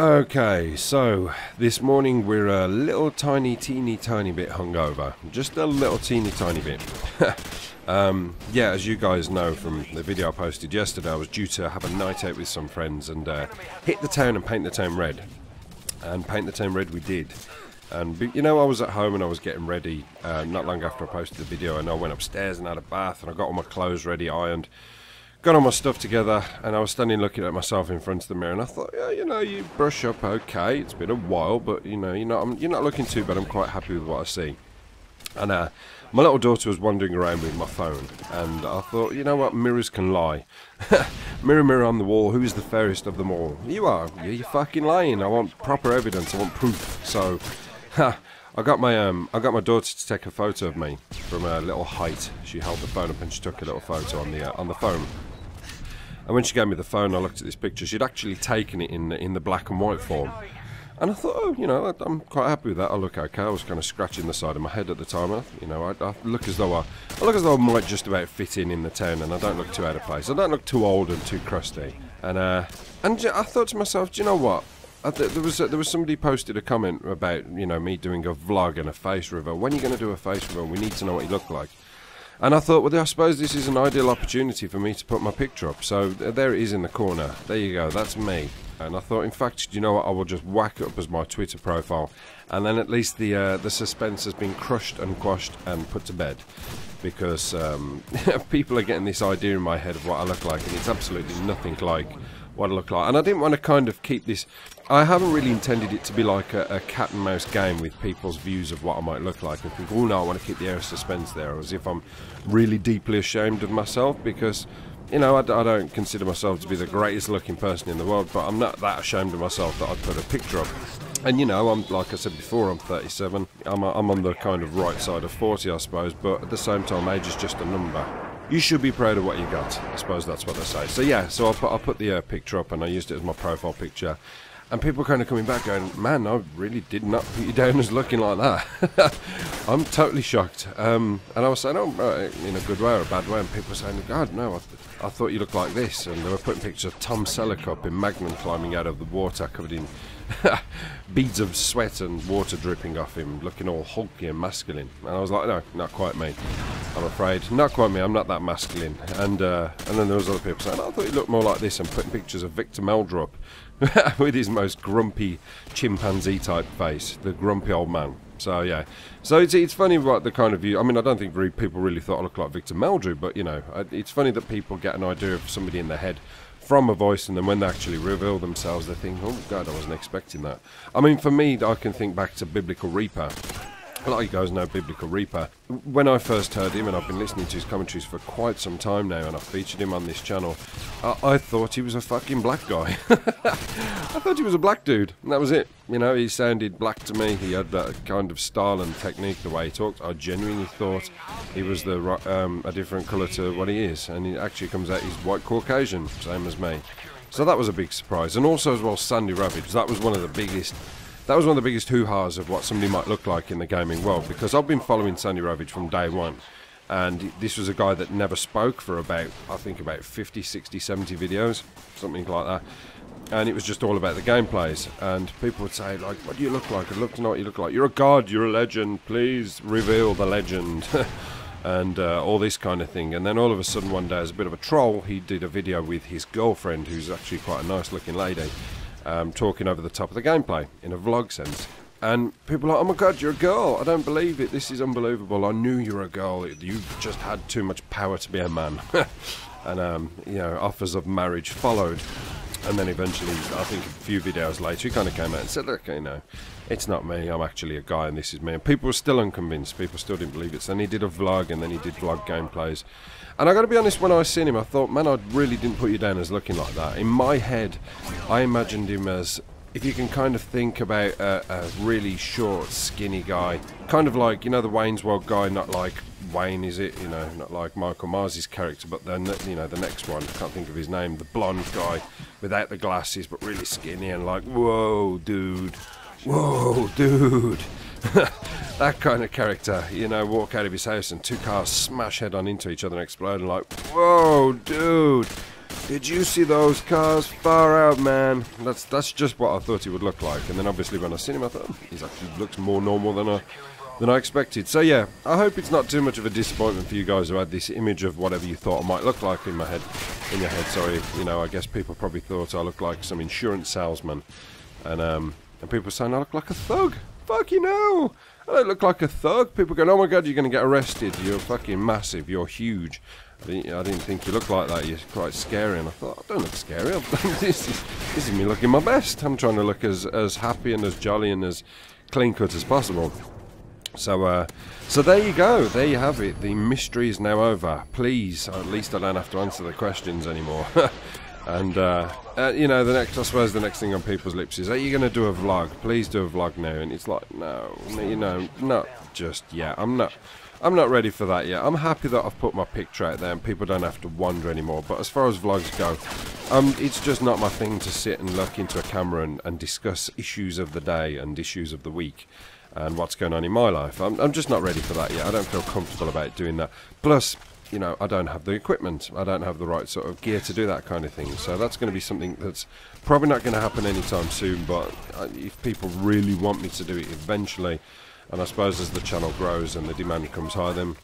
Okay, so this morning we're a little teeny tiny bit hungover. Just a little teeny tiny bit. Yeah, as you guys know from the video I posted yesterday, I was due to have a night out with some friends and hit the town and paint the town red. And paint the town red we did. And you know, I was at home and I was getting ready not long after I posted the video, and I went upstairs and had a bath and I got all my clothes ready, ironed. Got all my stuff together, and I was standing looking at myself in front of the mirror, and I thought, yeah, you know, you brush up okay. It's been a while, but you know, you're not looking too bad. I'm quite happy with what I see. And my little daughter was wandering around with my phone, and I thought, you know what, mirrors can lie. Mirror, mirror on the wall, who is the fairest of them all? You are. You're fucking lying. I want proper evidence. I want proof. So, I got my daughter to take a photo of me from a little height. She held the phone up and she took a little photo on the phone. And when she gave me the phone, I looked at this picture. She'd actually taken it in the black and white form. And I thought, oh, you know, I'm quite happy with that. I look okay. I was kind of scratching the side of my head at the time. You know, I look as though I might just about fit in the town, and I don't look too out of place. I don't look too old and too crusty. And I thought to myself, do you know what? There was somebody posted a comment about, you know, me doing a vlog and a face reveal. When are you going to do a face reveal? We need to know what you look like. And I thought, well, I suppose this is an ideal opportunity for me to put my picture up. So there it is in the corner. There you go. That's me. And I thought, in fact, do you know what? I will just whack it up as my Twitter profile. And then at least the suspense has been crushed and quashed and put to bed. Because people are getting this idea in my head of what I look like. And it's absolutely nothing like what I look like. And I didn't want to kind of keep this... I haven't really intended it to be like a cat and mouse game with people's views of what I might look like. And think, oh no, I want to keep the air of suspense there, as if I'm really deeply ashamed of myself, because, you know, I don't consider myself to be the greatest looking person in the world, but I'm not that ashamed of myself that I'd put a picture up. And you know, I'm, like I said before, I'm 37. I'm on the kind of right side of 40, I suppose, but at the same time, age is just a number. You should be proud of what you got. I suppose that's what they say. So yeah, so I put the picture up and I used it as my profile picture. And people kind of coming back going, man, I really did not put you down as looking like that. I'm totally shocked. And I was saying, oh, in a good way or a bad way. And people were saying, God, no, I thought you looked like this. And they were putting pictures of Tom Selleck in Magnum climbing out of the water, covered in beads of sweat and water dripping off him, looking all hulky and masculine. And I was like, no, not quite me. I'm afraid. Not quite me. I'm not that masculine. And then there was other people saying, I thought you looked more like this, and putting pictures of Victor Meldrup with his most grumpy chimpanzee type face, the grumpy old man. So yeah, so it's funny what the kind of view. I mean, I don't think people really thought I looked like Victor Meldrew, but you know, it's funny that people get an idea of somebody in their head from a voice, and then when they actually reveal themselves, they think, oh God, I wasn't expecting that. I mean, for me, I can think back to Biblical Reaper. A lot of you guys know Biblical Reaper. When I first heard him, and I've been listening to his commentaries for quite some time now, and I've featured him on this channel, I thought he was a fucking black guy. I thought he was a black dude, and that was it. You know, he sounded black to me. He had that kind of style and technique, the way he talked. I genuinely thought he was a different colour to what he is, and he actually comes out, he's white Caucasian, same as me. So that was a big surprise. And also as well, Sandy Ravage, that was one of the biggest hoo-has of what somebody might look like in the gaming world, because I've been following Sandy Ravage from day one, and this was a guy that never spoke for about 50, 60, 70 videos, something like that, and it was just all about the gameplays. And people would say, like, what do you look like? I'd love to know what you look like. You're a god, you're a legend, please reveal the legend. And all this kind of thing. And then all of a sudden one day, as a bit of a troll, he did a video with his girlfriend, who's actually quite a nice looking lady, talking over the top of the gameplay in a vlog sense. And people are like, oh my God, you're a girl, I don't believe it, this is unbelievable, I knew you were a girl, you just had too much power to be a man. And you know, offers of marriage followed. And then eventually, I think a few videos later, he kind of came out and said, look, you know, it's not me, I'm actually a guy and this is me. And people were still unconvinced, people still didn't believe it. So then he did a vlog, and then he did vlog gameplays. And I got to be honest, when I seen him, I thought, man, I really didn't put you down as looking like that. In my head, I imagined him as, if you can kind of think about a really short, skinny guy, kind of like, you know, the Wayne's World guy, not like Wayne, is it? You know, not like Michael Mars' character, but then, you know, the next one, I can't think of his name, the blonde guy without the glasses, but really skinny and like, whoa, dude. Whoa, dude. That kind of character, you know, walk out of his house and two cars smash head on into each other and explode, and like, whoa, dude. Did you see those cars? Far out, man. That's just what I thought he would look like. And then obviously when I seen him, I thought he actually looks more normal than I expected. So yeah, I hope it's not too much of a disappointment for you guys who had this image of whatever you thought I might look like in your head. Sorry, you know, I guess people probably thought I looked like some insurance salesman, and people were saying I look like a thug. Fuck you know, I don't look like a thug. People going, oh my god, you're going to get arrested. You're fucking massive. You're huge. I didn't think you looked like that. You're quite scary. And I thought, I don't look scary. This is me looking my best. I'm trying to look as happy and as jolly and as clean cut as possible. So there you go. There you have it. The mystery is now over. Please, at least I don't have to answer the questions anymore. And you know, I suppose the next thing on people's lips is, are you going to do a vlog? Please do a vlog now. And it's like, no, you know, not just yet. I'm not ready for that yet. I'm happy that I've put my picture out there and people don't have to wonder anymore. But as far as vlogs go, it's just not my thing to sit and look into a camera and discuss issues of the day and issues of the week and what's going on in my life. I'm just not ready for that yet. I don't feel comfortable about doing that. Plus, you know, I don't have the equipment. I don't have the right sort of gear to do that kind of thing. So that's going to be something that's probably not going to happen anytime soon. But if people really want me to do it eventually, and I suppose as the channel grows and the demand comes higher, then,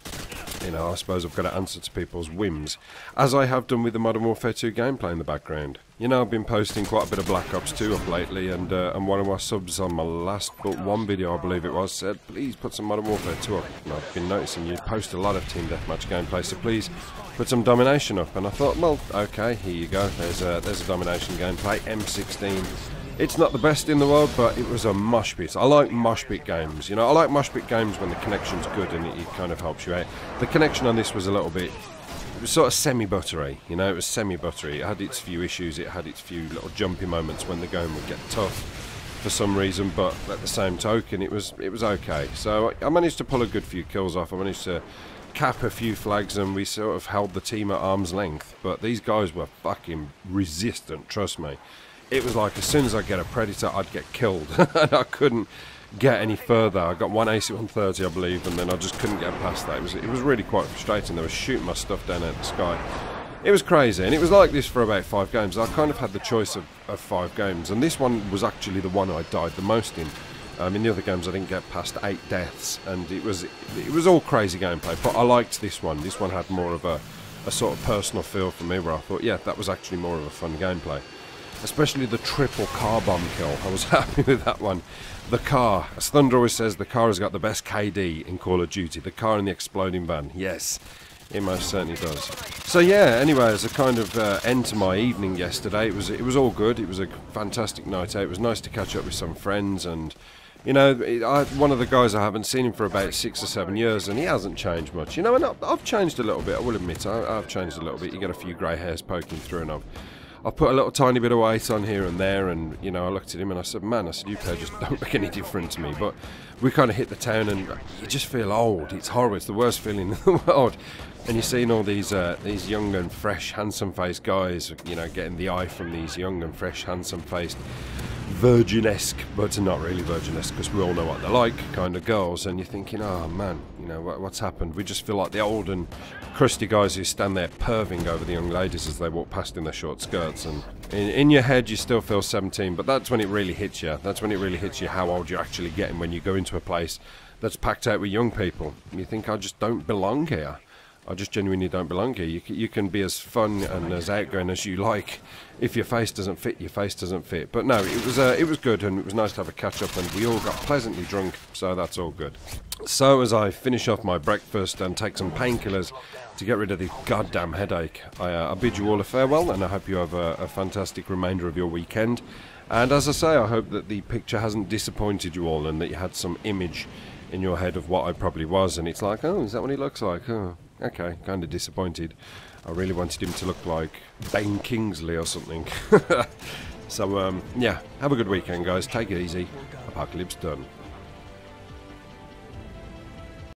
you know, I suppose I've got to answer to people's whims, as I have done with the Modern Warfare 2 gameplay in the background. You know, I've been posting quite a bit of Black Ops 2 up lately, and one of my subs on my last but one video, I believe it was, said, please put some Modern Warfare 2 up. And I've been noticing you post a lot of Team Deathmatch gameplay, so please put some Domination up. And I thought, well, okay, here you go. There's a Domination gameplay, M16. It's not the best in the world, but it was a mosh pit. I like mosh pit games. You know, I like mosh pit games when the connection's good and it kind of helps you out. The connection on this was a little bit, it was sort of semi-buttery. You know, it was semi-buttery. It had its few issues. It had its few little jumpy moments when the game would get tough for some reason. But at the same token, it was okay. So I managed to pull a good few kills off. I managed to cap a few flags, and we sort of held the team at arm's length. But these guys were fucking resistant. Trust me. It was like as soon as I get a Predator, I'd get killed. And I couldn't get any further. I got one AC 130, I believe, and then I just couldn't get past that. It was really quite frustrating. They were shooting my stuff down at the sky. It was crazy, and it was like this for about 5 games. I kind of had the choice of 5 games, and this one was actually the one I died the most in. In the other games, I didn't get past 8 deaths, and it was all crazy gameplay. But I liked this one. This one had more of a sort of personal feel for me, where I thought, yeah, that was actually more of a fun gameplay. Especially the triple car bomb kill. I was happy with that one. The car, as Thunder always says, the car has got the best KD in Call of Duty. The car in the exploding van. Yes, it most certainly does. So yeah, anyway, as a kind of end to my evening yesterday, it was all good. It was a fantastic night out. It was nice to catch up with some friends, and you know, one of the guys, I haven't seen him for about 6 or 7 years, and he hasn't changed much. You know, and I've changed a little bit. I will admit, I've changed a little bit. You get a few grey hairs poking through, and I've put a little tiny bit of weight on here and there, and you know, I looked at him and I said, man, I said, you just don't look any different to me. But we kind of hit the town and you just feel old. It's horrible. It's the worst feeling in the world. And you're seeing all these young and fresh, handsome-faced guys, you know, getting the eye from these young and fresh, handsome-faced, virgin-esque, but not really virgin-esque, because we all know what they're like, kind of girls. And you're thinking, oh man, you know, what's happened? We just feel like the old and crusty guys who stand there perving over the young ladies as they walk past in their short skirts. And in your head, you still feel 17, but that's when it really hits you. That's when it really hits you how old you're actually getting when you go into a place that's packed out with young people. And you think, I just don't belong here. I just genuinely don't belong here. You can be as fun and as outgoing as you like. If your face doesn't fit, your face doesn't fit. But no, it was good, and it was nice to have a catch up, and we all got pleasantly drunk, so that's all good. So as I finish off my breakfast and take some painkillers to get rid of the goddamn headache, I bid you all a farewell, and I hope you have a fantastic remainder of your weekend. And as I say, I hope that the picture hasn't disappointed you all, and that you had some image in your head of what I probably was, and it's like, oh, is that what he looks like? Oh. Okay, kind of disappointed. I really wanted him to look like Ben Kingsley or something. So, yeah, have a good weekend, guys. Take it easy. Apocalypse done.